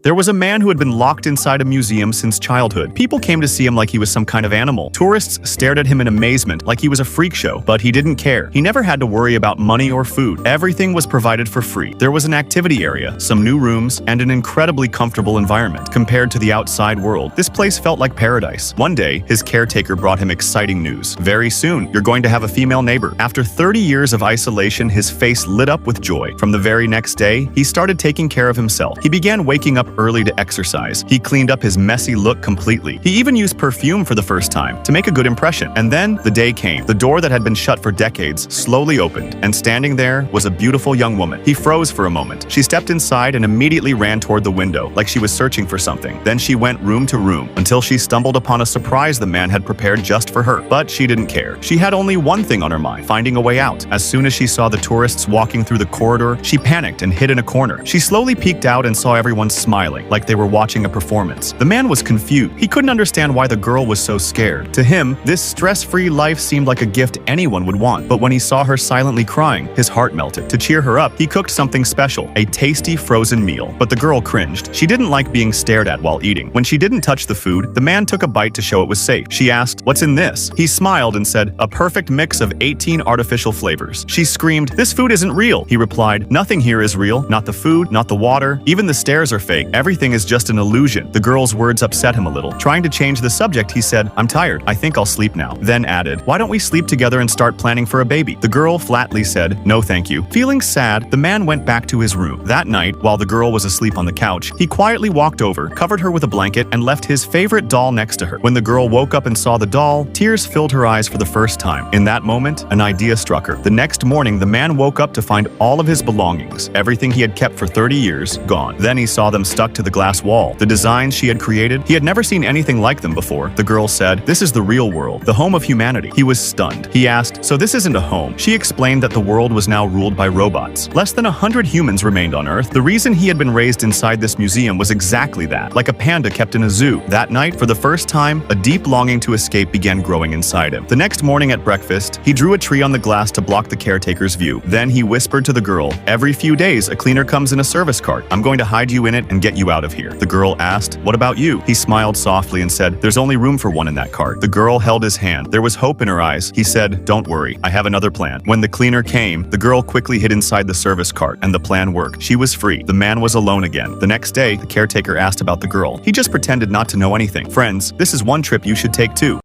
There was a man who had been locked inside a museum since childhood. People came to see him like he was some kind of animal. Tourists stared at him in amazement, like he was a freak show, but he didn't care. He never had to worry about money or food. Everything was provided for free. There was an activity area, some new rooms, and an incredibly comfortable environment. Compared to the outside world, this place felt like paradise. One day, his caretaker brought him exciting news. Very soon, you're going to have a female neighbor. After 30 years of isolation, his face lit up with joy. From the very next day, he started taking care of himself. He began waking up early to exercise. He cleaned up his messy look completely. He even used perfume for the first time to make a good impression. And then the day came. The door that had been shut for decades slowly opened, and standing there was a beautiful young woman. He froze for a moment. She stepped inside and immediately ran toward the window, like she was searching for something. Then she went room to room until she stumbled upon a surprise the man had prepared just for her. But she didn't care. She had only one thing on her mind: finding a way out. As soon as she saw the tourists walking through the corridor, she panicked and hid in a corner. She slowly peeked out and saw everyone smiling, like they were watching a performance. The man was confused. He couldn't understand why the girl was so scared. To him, this stress-free life seemed like a gift anyone would want. But when he saw her silently crying, his heart melted. To cheer her up, he cooked something special, a tasty frozen meal. But the girl cringed. She didn't like being stared at while eating. When she didn't touch the food, the man took a bite to show it was safe. She asked, "What's in this?" He smiled and said, "A perfect mix of 18 artificial flavors." She screamed, "This food isn't real." He replied, "Nothing here is real. Not the food, not the water. Even the stairs are fake. Everything is just an illusion." The girl's words upset him a little. Trying to change the subject, he said, "I'm tired. I think I'll sleep now." Then added, "Why don't we sleep together and start planning for a baby?" The girl flatly said, "No thank you." Feeling sad, the man went back to his room. That night, while the girl was asleep on the couch, he quietly walked over, covered her with a blanket, and left his favorite doll next to her. When the girl woke up and saw the doll, tears filled her eyes for the first time. In that moment, an idea struck her. The next morning, the man woke up to find all of his belongings, everything he had kept for 30 years, gone. Then he saw them stuck to the glass wall. The designs she had created, he had never seen anything like them before. The girl said, "This is the real world, the home of humanity." He was stunned. He asked, "So this isn't a home?" She explained that the world was now ruled by robots. Less than 100 humans remained on Earth. The reason he had been raised inside this museum was exactly that, like a panda kept in a zoo. That night, for the first time, a deep longing to escape began growing inside him. The next morning at breakfast, he drew a tree on the glass to block the caretaker's view. Then he whispered to the girl, "Every few days, a cleaner comes in a service cart. I'm going to hide you in it and get you out of here." The girl asked, "What about you?" He smiled softly and said, "There's only room for one in that cart." The girl held his hand. There was hope in her eyes. He said, "Don't worry, I have another plan." When the cleaner came, the girl quickly hid inside the service cart, and the plan worked. She was free. The man was alone again. The next day, the caretaker asked about the girl. He just pretended not to know anything. Friends, this is one trip you should take too.